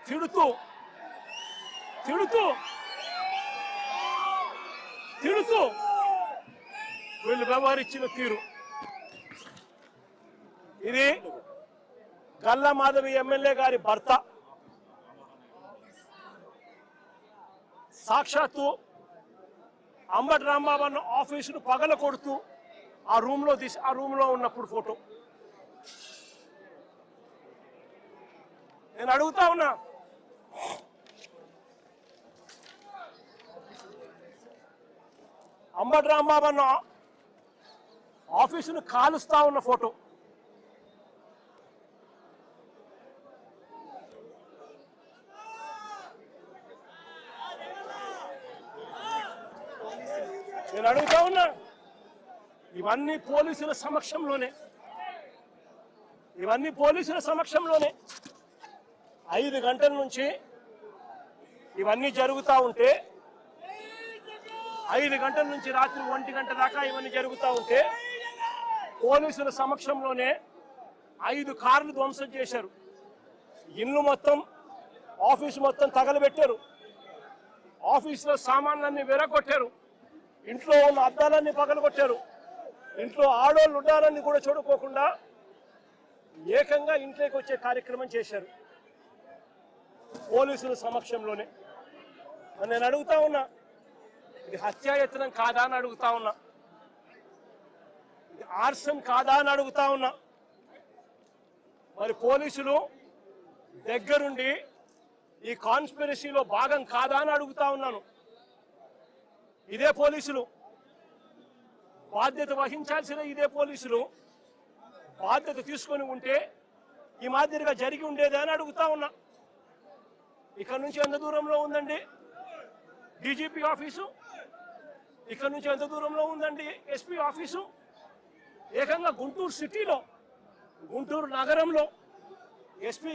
తిడుతూ తిడుతూ తిడుతూ వీళ్ళు వ్యవహరించిన తీరు ఇది గల్లా మాధవి ఎమ్మెల్యే గారి భర్త సాక్షాత్తు అంబటి రాంబాబు అన్న ఆఫీసును పగల కొడుతూ ఆ రూమ్ లో ఉన్నప్పుడు ఫోటో నేను అడుగుతా ఉన్నా అంబటి రాంబాబు అన్న ఆఫీసును కాలుస్తా ఉన్న ఫోటో నేను అడుగుతా ఉన్నా ఇవన్నీ పోలీసుల సమక్షంలోనే 5 గంటల నుంచి ఇవన్నీ జరుగుతూ ఉంటే 5 గంటల నుంచి రాత్రి 1 గంట దాకా ఇవన్నీ జరుగుతూ ఉంటే పోలీసుల సమక్షంలోనే 5 కార్లు ధ్వంసం చేశారు. ఇల్లు మొత్తం ఆఫీసు మొత్తం తగలబెట్టారు. ఆఫీసులో సామాన్లన్నీ విరగొట్టారు. ఇంట్లో ఉన్న అద్దాలన్నీ పగలగొట్టారు. ఇంట్లో ఆడోళ్ళు ఉండాలని కూడా చూడుకోకుండా ఏకంగా ఇంట్లోకి వచ్చే కార్యక్రమం చేశారు పోలీసుల సమక్షంలోనే. నేను అడుగుతా ఉన్నా, ఇది హత్యాయత్నం కాదా అని అడుగుతా ఉన్నా, ఇది ఆర్సన్ కాదా అని అడుగుతా ఉన్నా. మరి పోలీసులు దగ్గరుండి ఈ కాన్స్పిరసీలో భాగం కాదా అని అడుగుతా ఉన్నాను. ఇదే పోలీసులు బాధ్యత వహించాల్సిన ఇదే పోలీసులు బాధ్యత తీసుకొని ఉంటే ఈ మాదిరిగా జరిగి ఉండేదే అని అడుగుతా ఉన్నా. ఇక్కడ నుంచి ఎంత దూరంలో ఉందండి డీజీపీ ఆఫీసు? ఇక్కడ నుంచి ఎంత దూరంలో ఉందండి ఎస్పీ ఆఫీసు? ఏకంగా గుంటూరు సిటీలో, గుంటూరు నగరంలో ఎస్పీ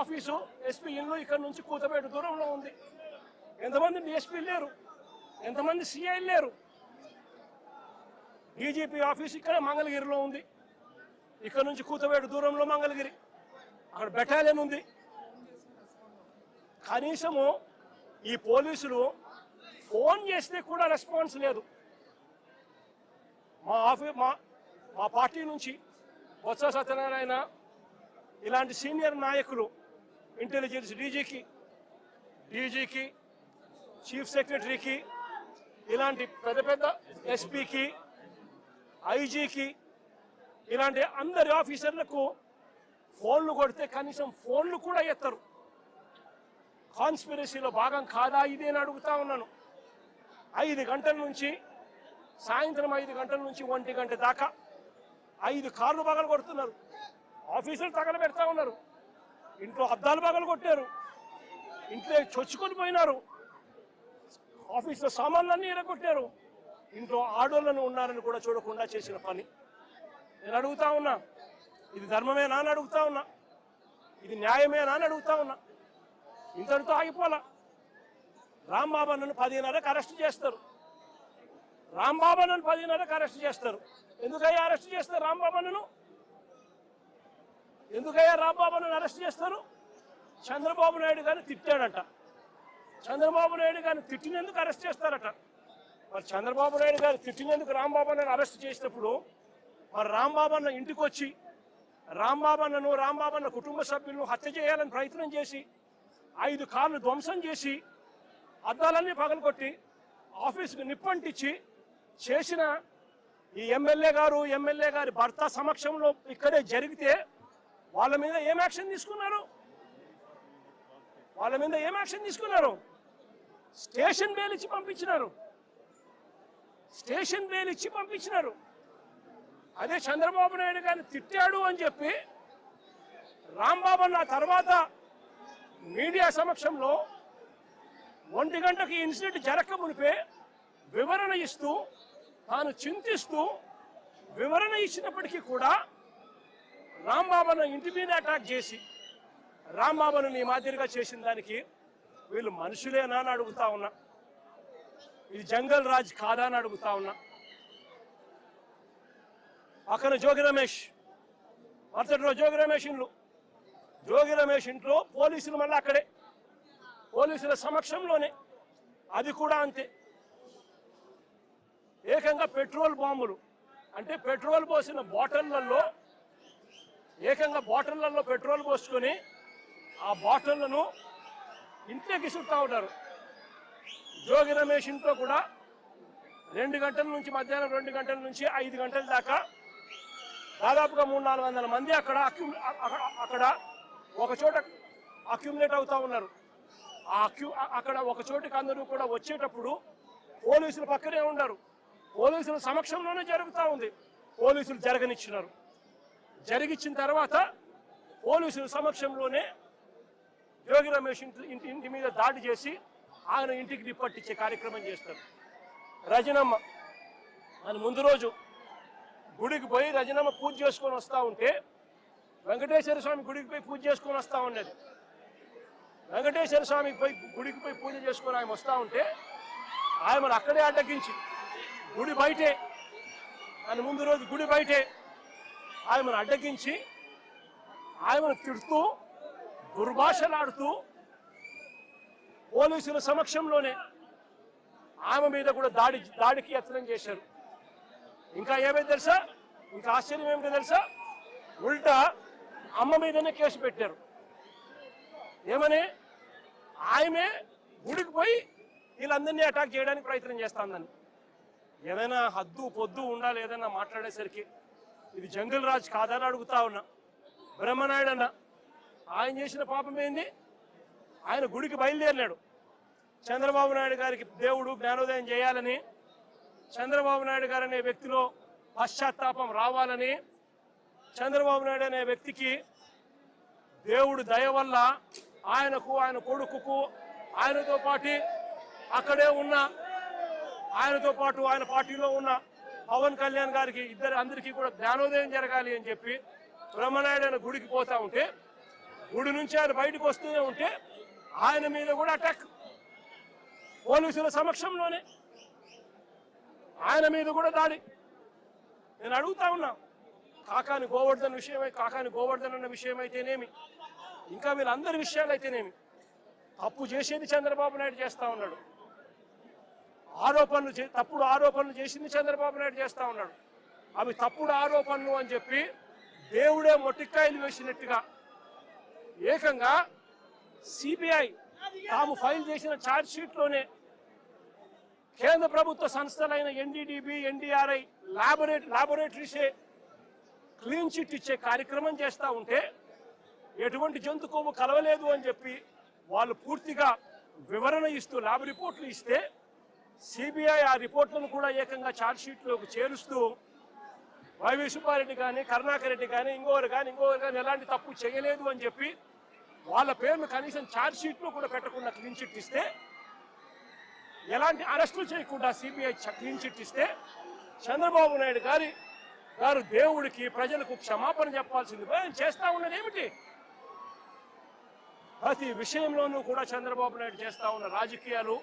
ఆఫీసు, ఎస్పీ ఇల్లు ఇక్కడ నుంచి కూతబేట దూరంలో ఉంది. ఎంతమంది డిఎస్పీ లేరు, ఎంతమంది సిఐ లేరు. డీజీపీ ఆఫీస్ ఇక్కడ మంగళగిరిలో ఉంది. ఇక్కడ నుంచి కూతబేట దూరంలో మంగళగిరి, అక్కడ బెటాలియన్ ఉంది. కనీసము ఈ పోలీసులు ఫోన్ చేస్తే కూడా రెస్పాన్స్ లేదు. మా పార్టీ నుంచి బొత్స సత్యనారాయణ ఇలాంటి సీనియర్ నాయకులు ఇంటెలిజెన్స్ డీజీకి చీఫ్ సెక్రటరీకి, ఇలాంటి పెద్ద పెద్ద ఎస్పీకి, ఐజీకి, ఇలాంటి అందరి ఆఫీసర్లకు ఫోన్లు కొడితే కనీసం ఫోన్లు కూడా ఎత్తరు. కాన్స్పిరసీలో భాగం కాదా ఇది అని అడుగుతా ఉన్నాను. 5 గంటల నుంచి సాయంత్రం 5 గంటల నుంచి 1 గంట దాకా 5 కార్లు పగలు కొడుతున్నారు. ఆఫీసులు తగలబెడతా ఉన్నారు. ఇంట్లో అద్దాలు పగలు కొట్టారు. ఇంట్లో చొచ్చుకొని పోయినారు. ఆఫీసులో సామాన్లన్నీ ఎరగొట్టారు. ఇంట్లో ఆడోళ్ళను ఉన్నారని కూడా చూడకుండా చేసిన పని. నేను అడుగుతా ఉన్నా, ఇది ధర్మమేనా అని అడుగుతా ఉన్నా, ఇది న్యాయమేనా అని అడుగుతా ఉన్నా. ఇంతటితో ఆగిపోలా. రాంబాబు అన్నను 10:30కి అరెస్ట్ చేస్తారు. రాంబాబు అన్నను 10:30కి అరెస్ట్ చేస్తారు. ఎందుకయ్యా అరెస్ట్ చేస్తారు రాంబాబు అన్నను? ఎందుకయ్యా రాంబాబు అన్నను అరెస్ట్ చేస్తారు? చంద్రబాబు నాయుడు గారిని తిట్టాడట. చంద్రబాబు నాయుడు గారిని తిట్టినందుకు అరెస్ట్ చేస్తారట. మరి చంద్రబాబు నాయుడు గారు తిట్టినందుకు రాంబాబు అన్నను అరెస్ట్ చేసినప్పుడు మరి రాంబాబు అన్న ఇంటికి వచ్చి రాంబాబు అన్న కుటుంబ సభ్యులను హత్య చేయాలని ప్రయత్నం చేసి 5 కార్లు ధ్వంసం చేసి అద్దాలన్నీ పగలగొట్టి ఆఫీసుకు నిప్పంటించి చేసిన ఈ ఎమ్మెల్యే గారి భర్త సమక్షంలో ఇక్కడే జరిగితే వాళ్ళ మీద ఏం యాక్షన్ తీసుకున్నారు? స్టేషన్ బెయిల్ ఇచ్చి పంపించినారు. అదే చంద్రబాబు నాయుడు గారిని తిట్టాడు అని చెప్పి రాంబాబు అన్న తర్వాత మీడియా సమక్షంలో 1 గంటకి ఇన్సిడెంట్ జరగక మునిపే వివరణ ఇస్తూ తాను చింతిస్తూ వివరణ ఇచ్చినప్పటికీ కూడా రాంబాబును ఇంటి మీద అటాక్ చేసి రాంబాబును ఈ మాదిరిగా చేసిన దానికి వీళ్ళు మనుషులేనా అని అడుగుతా ఉన్నా. ఇది జంగల్ రాజ్ కాదా అని అడుగుతా ఉన్నా. పక్కన జోగి రమేష్, మరుసటి రోజు జోగి రమేష్ ఇంట్లో పోలీసులు మళ్ళీ అక్కడే పోలీసుల సమక్షంలోనే. అది కూడా అంతే. ఏకంగా పెట్రోల్ బాంబులు, అంటే పెట్రోల్ పోసిన బాటిళ్లలో, ఏకంగా బాటిళ్లలో పెట్రోల్ పోసుకొని ఆ బాటిళ్లను ఇంట్లోకి చుట్టా ఉంటారు. జోగి రమేష్ ఇంట్లో కూడా 2 గంటల నుంచి, మధ్యాహ్నం 2 గంటల నుంచి 5 గంటల దాకా దాదాపుగా 300-400 మంది అక్కడ ఒక చోట అక్యుములేట్ అవుతా ఉన్నారు. అక్కడ ఒక చోటికి అందరూ కూడా వచ్చేటప్పుడు పోలీసులు పక్కనే ఉన్నారు. పోలీసుల సమక్షంలోనే జరుగుతూ ఉంది. పోలీసులు జరగనిచ్చినారు. జరిగిచ్చిన తర్వాత పోలీసుల సమక్షంలోనే జోగి రమేష్ ఇంటి మీద దాడి చేసి ఆయన ఇంటికి నిప్పట్టించే కార్యక్రమం చేస్తారు. రజనమ్మ అని ముందు రోజు గుడికి పోయి రజనమ్మ పూజ చేసుకొని వస్తూ ఉంటే, వెంకటేశ్వర స్వామి గుడికి పోయి పూజ చేసుకొని వస్తూ ఉన్నది. వెంకటేశ్వర స్వామి గుడికి పోయి పూజ చేసుకొని ఆయన వస్తూ ఉంటే ఆయనను అక్కడే అడ్డగించి గుడి బయటే, అని ముందు రోజు గుడి బయటే ఆయనను అడ్డగించి ఆయనను తిడుతూ దుర్భాషలాడుతూ పోలీసుల సమక్షంలోనే ఆమె మీద కూడా దాడికి యత్నం చేశారు. ఇంకా ఏమైంది తెలుసా? ఇంకా ఆశ్చర్యం ఏమిటో తెలుసా? ఉల్టా అమ్మ మీదనే కేసు పెట్టారు. ఏమని? ఆమె గుడికి పోయి వీళ్ళందరినీ అటాక్ చేయడానికి ప్రయత్నం చేస్తాందని. ఏదైనా హద్దు పొద్దు ఉండాలి ఏదైనా మాట్లాడేసరికి. ఇది జంగిల్ రాజ్ కాదని అడుగుతా ఉన్నా. బ్రహ్మనాయుడు అన్న ఆయన చేసిన పాపం ఏంది? ఆయన గుడికి బయలుదేరినాడు. చంద్రబాబు నాయుడు గారికి దేవుడు జ్ఞానోదయం చేయాలని, చంద్రబాబు నాయుడు గారు అనే వ్యక్తిలో పశ్చాత్తాపం రావాలని, చంద్రబాబు నాయుడు అనే వ్యక్తికి దేవుడు దయ వల్ల ఆయనకు, ఆయన కొడుకుకు, ఆయనతో పాటు అక్కడే ఉన్న, ఆయనతో పాటు ఆయన పార్టీలో ఉన్న పవన్ కళ్యాణ్ గారికి అందరికీ కూడా జ్ఞానోదయం జరగాలి అని చెప్పి బ్రహ్మనాయుడు ఆయన గుడికి పోతా ఉంటే, గుడి నుంచి ఆయన బయటకు వస్తూనే ఉంటే ఆయన మీద కూడా అటాక్. పోలీసుల సమక్షంలోనే ఆయన మీద కూడా దాడి. నేను అడుగుతా ఉన్నా, కాకాని గోవర్ధన్ అన్న విషయం అయితేనేమి, ఇంకా వీళ్ళందరి విషయాలు అయితేనేమి, తప్పు చేసేది చంద్రబాబు నాయుడు చేస్తా ఉన్నాడు. తప్పుడు ఆరోపణలు చేసింది చంద్రబాబు నాయుడు చేస్తా ఉన్నాడు. అవి తప్పుడు ఆరోపణలు అని చెప్పి దేవుడే మొట్టికాయలు వేసినట్టుగా ఏకంగా సిబిఐ తాము ఫైల్ చేసిన ఛార్జ్ షీట్లోనే కేంద్ర ప్రభుత్వ సంస్థలైన ఎన్డీడీబీ, ఎన్డీఆర్ఐ లాబొరేటరీసే క్లీన్ చిట్ ఇచ్చే కార్యక్రమం చేస్తూ ఉంటే ఎటువంటి జంతు కొవ్వు కలవలేదు అని చెప్పి వాళ్ళు పూర్తిగా వివరణ ఇస్తూ ల్యాబ్ రిపోర్ట్లు ఇస్తే సిబిఐ ఆ రిపోర్ట్లను కూడా ఏకంగా ఛార్జ్ షీట్లోకి చేరుస్తూ వైవి సుబ్బారెడ్డి కానీ, కరుణాకర్ రెడ్డి కానీ, ఇంకొకరు కానీ ఎలాంటి తప్పు చేయలేదు అని చెప్పి వాళ్ళ పేర్లు కనీసం ఛార్జ్ షీట్లో కూడా పెట్టకుండా క్లీన్ చిట్ ఇస్తే, ఎలాంటి అరెస్టులు చేయకుండా సిబిఐ క్లీన్ చిట్ ఇస్తే చంద్రబాబు నాయుడు గారు దేవుడికి, ప్రజలకు క్షమాపణ చెప్పాల్సింది చేస్తా ఉన్నది ఏమిటి? ప్రతి విషయంలోనూ కూడా చంద్రబాబు నాయుడు చేస్తా ఉన్న రాజకీయాలు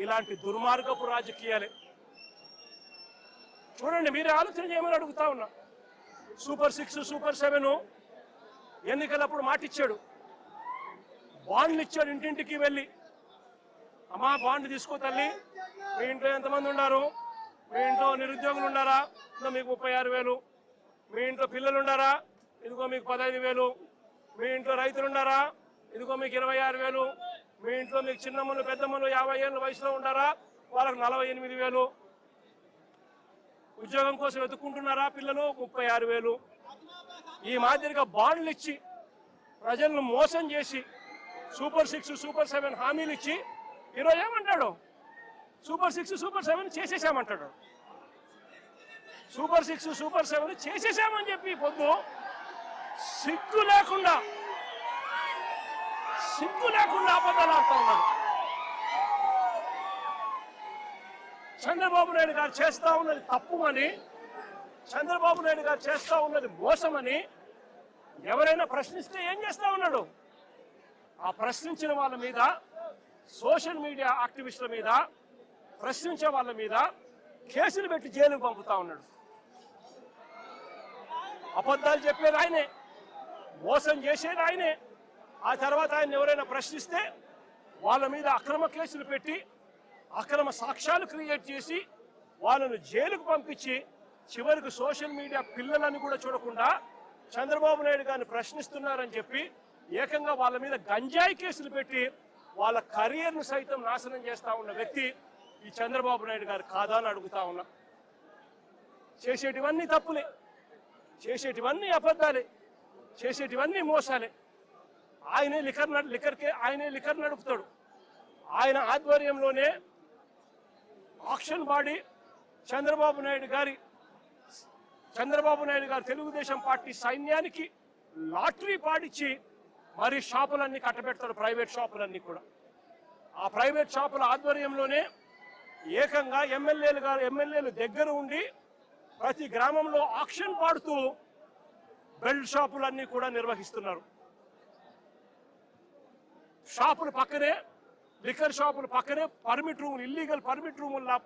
ఇలాంటి దుర్మార్గపు రాజకీయాలే. చూడండి, మీరే ఆలోచన చేయమని అడుగుతా ఉన్నా. సూపర్ 6, సూపర్ 7 ఎన్నికలప్పుడు మాటిచ్చాడు, బాండ్లు ఇచ్చాడు. ఇంటింటికి వెళ్ళి, అమ్మా బాండ్ తీసుకో తల్లి, మీ ఇంట్లో ఎంతమంది ఉన్నారు, మీ ఇంట్లో నిరుద్యోగులు ఉన్నారా, మీకు 36,000, మీ ఇంట్లో పిల్లలు ఉన్నారా, ఇదిగో మీకు 15,000, మీ ఇంట్లో రైతులు ఉన్నారా, ఇదిగో మీకు 26,000, మీ ఇంట్లో మీకు చిన్నమ్మలు పెద్దమ్మలు 50 ఏళ్ళ వయసులో ఉన్నారా, వాళ్ళకు 48,000, ఉద్యోగం కోసం వెతుక్కుంటున్నారా పిల్లలు, 36,000. ఈ మాదిరిగా బాండ్లు ఇచ్చి ప్రజలను మోసం చేసి సూపర్ 6, సూపర్ 7 హామీలు ఇచ్చి ఈరోజు ఏమంటాడు? Super 6, super 7 చేసేసామంటాడు. సూపర్ 6, సూపర్ 7 చేసేసామని చెప్పి పొద్దు సిగ్గు లేకుండా అబద్ధాలు ఆడుతూ ఉన్నాడు. చంద్రబాబు నాయుడు గారు చేస్తా ఉన్నది తప్పు అని, చంద్రబాబు నాయుడు గారు చేస్తా ఉన్నది మోసమని ఎవరైనా ప్రశ్నిస్తే ఏం చేస్తా ఉన్నాడు? ఆ ప్రశ్నించిన వాళ్ళ మీద, సోషల్ మీడియా యాక్టివిస్టుల మీద, ప్రశ్నించే వాళ్ళ మీద కేసులు పెట్టి జైలుకు పంపుతా ఉన్నాడు. అబద్ధాలు చెప్పేది ఆయనే, మోసం చేసేది ఆయనే. ఆ తర్వాత ఆయన ఎవరైనా ప్రశ్నిస్తే వాళ్ళ మీద అక్రమ కేసులు పెట్టి అక్రమ సాక్ష్యాలు క్రియేట్ చేసి వాళ్ళను జైలుకు పంపించి చివరికి సోషల్ మీడియా పిల్లలని కూడా చూడకుండా చంద్రబాబు నాయుడు గారిని ప్రశ్నిస్తున్నారని చెప్పి ఏకంగా వాళ్ళ మీద గంజాయి కేసులు పెట్టి వాళ్ళ కెరియర్ను సైతం నాశనం చేస్తా ఉన్న వ్యక్తి ఈ చంద్రబాబు నాయుడు గారు కాదా అని అడుగుతా ఉన్నా. చేసేటివన్నీ తప్పులే, చేసేటివన్నీ అబద్ధాలే, చేసేటివన్నీ మోసాలే. ఆయనే లిక్కర్ నడుపుతాడు. ఆయన ఆధ్వర్యంలోనే ఆక్షన్ బాడీ చంద్రబాబు నాయుడు గారు తెలుగుదేశం పార్టీ సైన్యానికి లాటరీ పాడిచ్చి మరి షాపులన్నీ కట్టబెడతాడు, ప్రైవేట్ షాపులన్నీ కూడా. ఆ ప్రైవేట్ షాపుల ఆధ్వర్యంలోనే ఏకంగా ఎమ్మెల్యేలు దగ్గర ఉండి ప్రతి గ్రామంలో ఆక్షన్ పాడుతూ బెల్ట్ షాపులన్నీ కూడా నిర్వహిస్తున్నారు. షాపుల పక్కనే లిక్కర్ షాపుల పక్కనే ఇల్లీగల్ పర్మిట్ రూముల